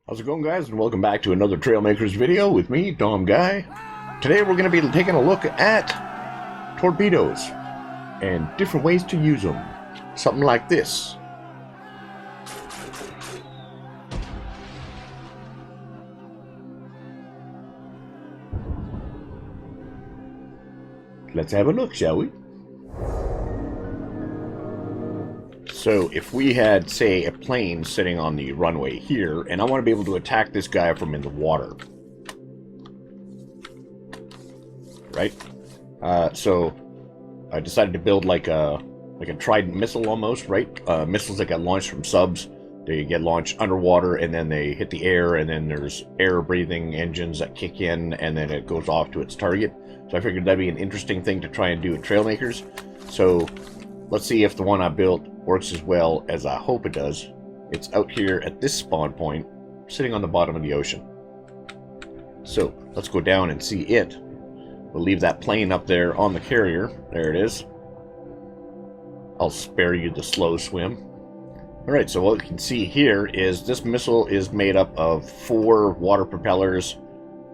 How's it going, guys, and welcome back to another Trailmakers video with me, ThatDomGuy. Today we're going to be taking a look at torpedoes and different ways to use them. Something like this. Let's have a look, shall we? So if we had, say, a plane sitting on the runway here, and I want to be able to attack this guy from in the water. Right? So I decided to build like a Trident missile almost, right? Missiles that get launched from subs. They get launched underwater, and then they hit the air, and then there's air-breathing engines that kick in, and then it goes off to its target. So I figured that'd be an interesting thing to try and do at Trailmakers. So let's see if the one I built works as well as I hope it does. It's out here at this spawn point, sitting on the bottom of the ocean. So let's go down and see it. We'll leave that plane up there on the carrier. There it is. I'll spare you the slow swim. Alright, so what you can see here is this missile is made up of 4 water propellers.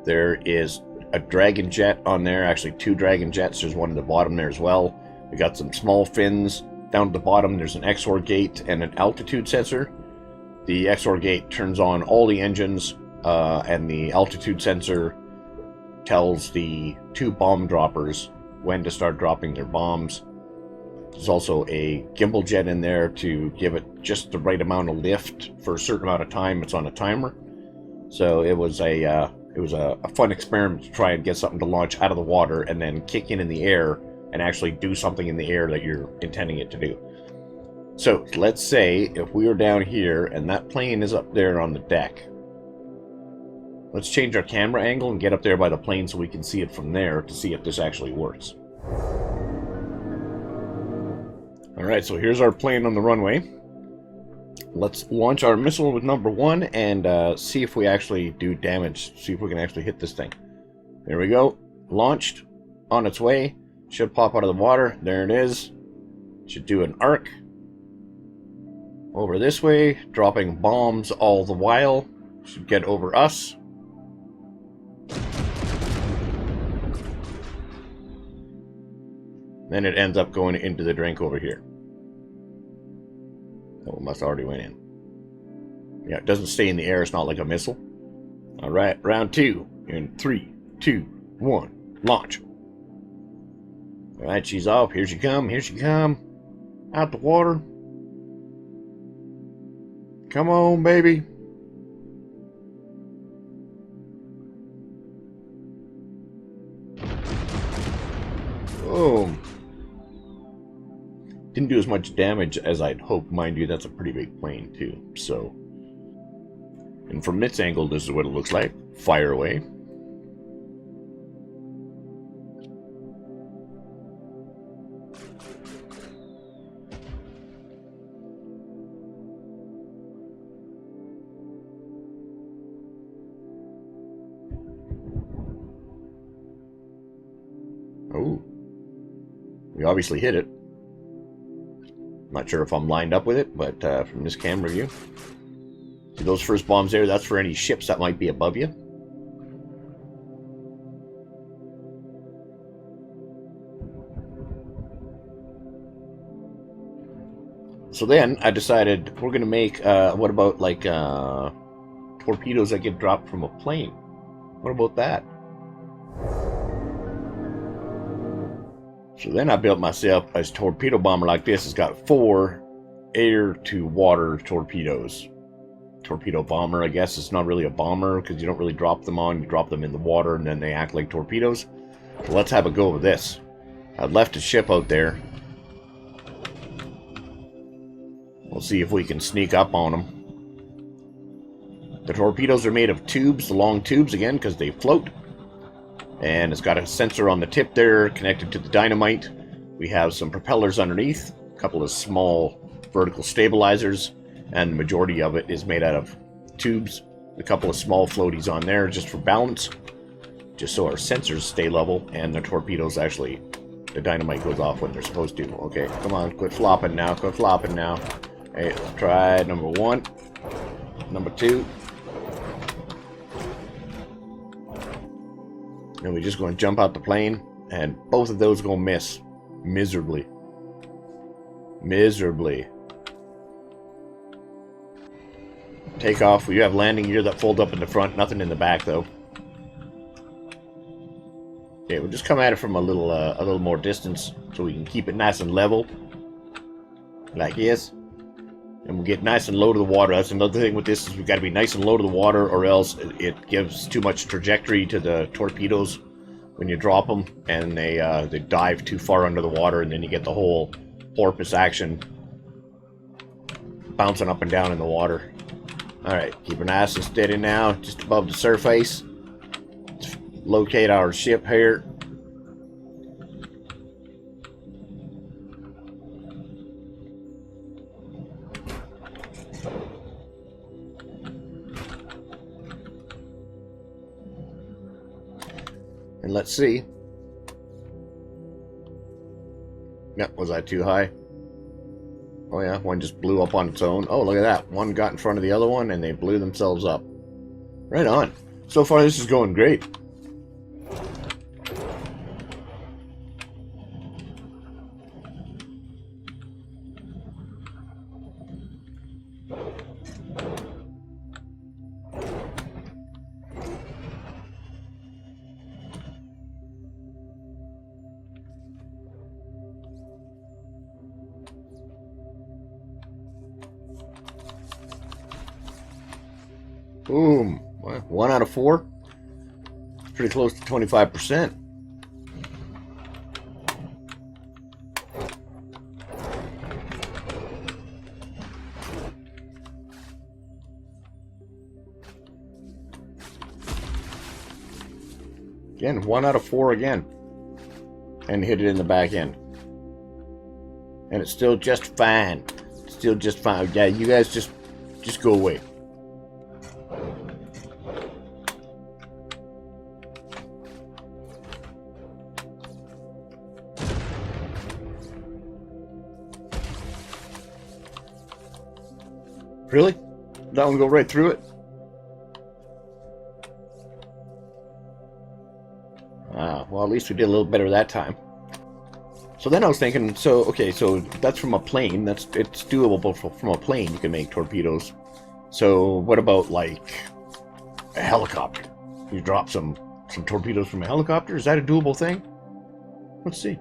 There is a Dragon jet on there, actually 2 Dragon jets. There's one at the bottom there as well. We got some small fins. Down at the bottom there's an XOR gate and an altitude sensor. The XOR gate turns on all the engines, and the altitude sensor tells the 2 bomb droppers when to start dropping their bombs. There's also a gimbal jet in there to give it just the right amount of lift for a certain amount of time. It's on a timer. So it was a fun experiment to try and get something to launch out of the water and then kick in the air and actually do something in the air that you're intending it to do. So let's say if we were down here and that plane is up there on the deck. Let's change our camera angle and get up there by the plane so we can see it from there to see if this actually works. Alright, so here's our plane on the runway. Let's launch our missile with number 1 and see if we actually do damage. See if we can actually hit this thing. There we go. Launched. On its way. Should pop out of the water. There it is. Should do an arc. Over this way. Dropping bombs all the while. Should get over us. Then it ends up going into the drink over here. Oh, it must already went in. Yeah, it doesn't stay in the air. It's not like a missile. Alright, round 2. In 3, 2, 1. Launch. Alright, she's off. Here she come. Here she come. Out the water. Come on, baby. Boom. Didn't do as much damage as I'd hoped. Mind you, that's a pretty big plane too. So, and from this angle, this is what it looks like. Fire away. Oh, we obviously hit it. Not sure if I'm lined up with it, but from this camera view. See those first bombs there? That's for any ships that might be above you. So then I decided we're going to make, what about like torpedoes that get dropped from a plane? What about that? So then I built myself a torpedo bomber like this. It's got 4 air-to-water torpedoes. Torpedo bomber, I guess. It's not really a bomber because you don't really drop them on. You drop them in the water and then they act like torpedoes. So let's have a go with this. I've left a ship out there. We'll see if we can sneak up on them. The torpedoes are made of tubes, the long tubes again, because they float. And it's got a sensor on the tip there connected to the dynamite. We have some propellers underneath, a couple of small vertical stabilizers, and the majority of it is made out of tubes. A couple of small floaties on there just for balance, just so our sensors stay level, and the torpedoes actually, the dynamite goes off when they're supposed to. Okay, come on, quit flopping now, quit flopping now. Hey, let's try number 1, number 2. And we're just going to jump out the plane, and both of those are going to miss miserably. Miserably. Take off. We have landing gear that fold up in the front, nothing in the back though. Okay, we'll just come at it from a little more distance so we can keep it nice and level, like this. And we'll get nice and low to the water. That's another thing with this, is we've got to be nice and low to the water, or else it gives too much trajectory to the torpedoes when you drop them, and they dive too far under the water, and then you get the whole porpoise action bouncing up and down in the water. Alright, keep it nice and steady now, just above the surface. Let's locate our ship here. And let's see. Yep, was I too high? Oh yeah, one just blew up on its own. Oh, look at that. One got in front of the other one and they blew themselves up. Right on. So far this is going great. Boom. 1 out of 4. Pretty close to 25%. Again, 1 out of 4 again. And hit it in the back end. And it's still just fine. Still just fine. Yeah, you guys just go away. Really? That one go right through it? Well, at least we did a little better that time. So then I was thinking, so okay, so that's from a plane. It's doable from a plane. You can make torpedoes. So what about like a helicopter? You drop some torpedoes from a helicopter. Is that a doable thing? Let's see.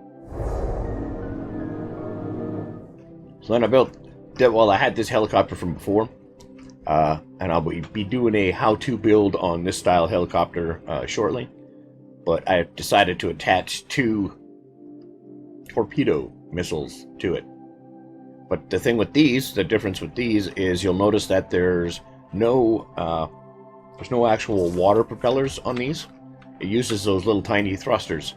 So then I built. Well, I had this helicopter from before, and I'll be doing a how-to build on this style helicopter shortly. But I decided to attach 2 torpedo missiles to it. But the thing with these, the difference with these, is you'll notice that there's no actual water propellers on these. It uses those little tiny thrusters,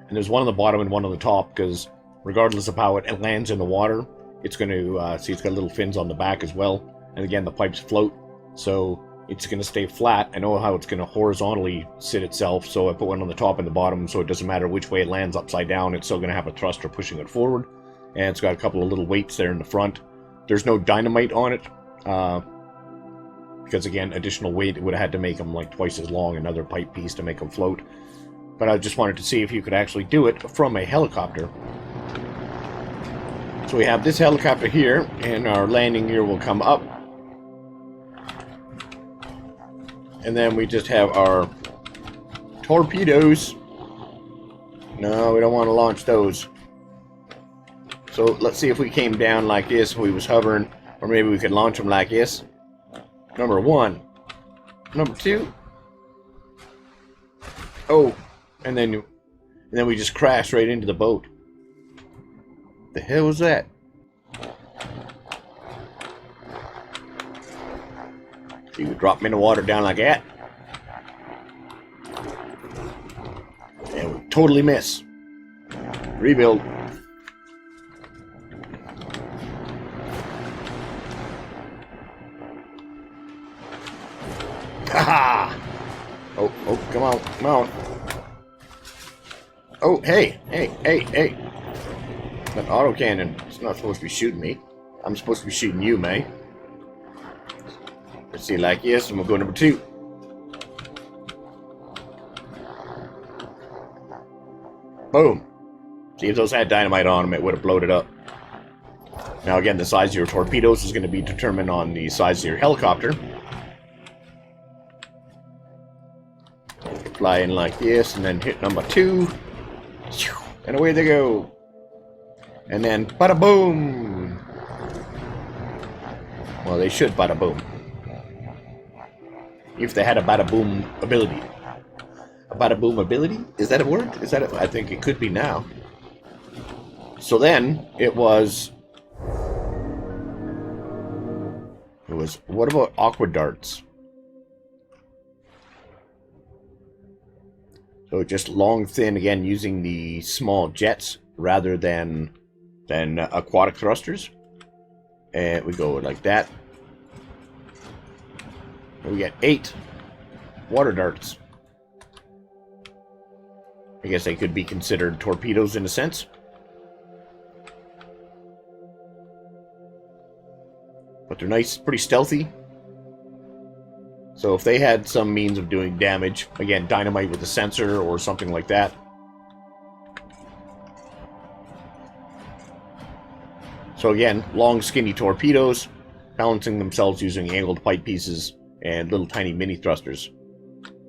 and there's one on the bottom and one on the top, because regardless of how it lands in the water, it's going to, see, it's got little fins on the back as well. And again, the pipes float, so it's going to stay flat. I know how it's going to horizontally sit itself, so I put one on the top and the bottom, so it doesn't matter which way it lands upside down, it's still going to have a thruster pushing it forward. And it's got a couple of little weights there in the front. There's no dynamite on it, because again, additional weight would have had to make them like twice as long, another pipe piece to make them float. But I just wanted to see if you could actually do it from a helicopter. So we have this helicopter here, and our landing gear will come up. And then we just have our torpedoes. No, we don't want to launch those. So let's see if we came down like this, if we was hovering, or maybe we could launch them like this. Number 1. Number 2. Oh, and then we just crashed right into the boat. The hell was that? So you drop them in the water down like that. And we totally miss. Rebuild. Haha! Oh, come on, come on. Oh, hey. That autocannon. It's not supposed to be shooting me. I'm supposed to be shooting you, May. Let's see, like yes, and we'll go number 2. Boom. See, if those had dynamite on them, it would have blown it up. Now again, the size of your torpedoes is going to be determined on the size of your helicopter. Fly in like this, and then hit number 2. And away they go. And then bada boom. Well, they should bada boom. If they had a bada boom ability. A bada boom ability? Is that a word? Is that I think it could be now. So then it was. What about aqua darts? So just long, thin, again, using the small jets rather than aquatic thrusters. And we go like that. And we get 8 water darts. I guess they could be considered torpedoes in a sense. But they're nice, pretty stealthy. So if they had some means of doing damage, again, dynamite with a sensor or something like that. So again, long, skinny torpedoes, balancing themselves using angled pipe pieces and little tiny mini thrusters.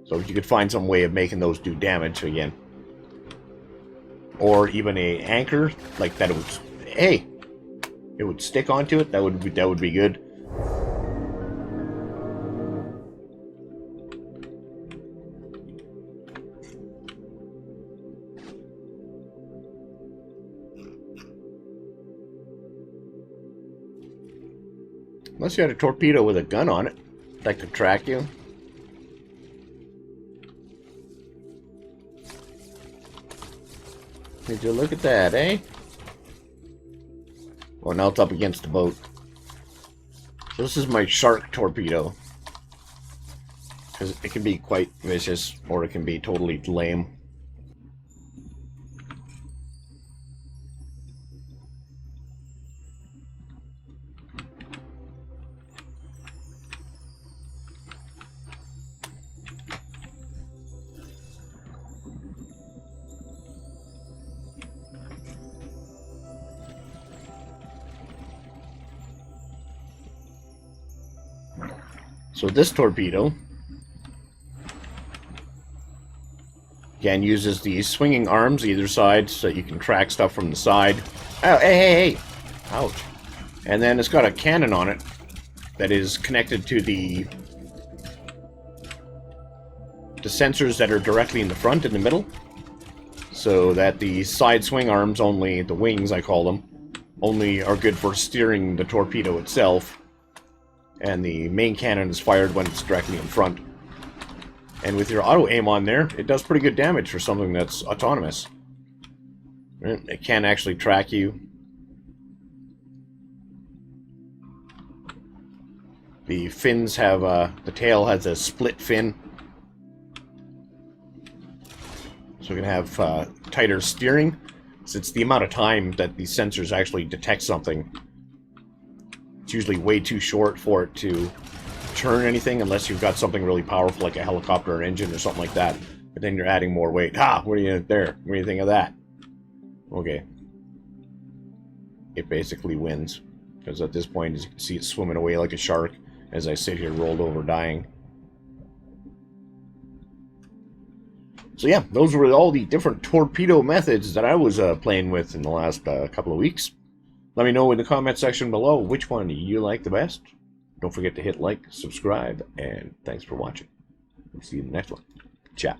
So if you could find some way of making those do damage, again. Or even a anchor, like that it would, hey, it would stick onto it, that would be good. Unless you had a torpedo with a gun on it that could track you. Did you look at that, eh? Well, now it's up against the boat. So this is my shark torpedo. Because it can be quite vicious, or it can be totally lame. So this torpedo, again, uses these swinging arms either side so that you can track stuff from the side. Oh, hey! Ouch. And then it's got a cannon on it that is connected to the sensors that are directly in the front, in the middle. So that the side swing arms only, the wings I call them, only are good for steering the torpedo itself. And the main cannon is fired when it's directly in front. And with your auto aim on there, it does pretty good damage for something that's autonomous. It can actually track you. The fins have, the tail has a split fin. So you can have tighter steering. So it's the amount of time that these sensors actually detect something. It's usually way too short for it to turn anything unless you've got something really powerful like a helicopter or engine or something like that. But then you're adding more weight. What do you there? What do you think of that? Okay. It basically wins. Because at this point, as you can see, it's swimming away like a shark as I sit here rolled over dying. So yeah, those were all the different torpedo methods that I was playing with in the last couple of weeks. Let me know in the comment section below which one you like the best. Don't forget to hit like, subscribe, and thanks for watching. See you in the next one. Ciao.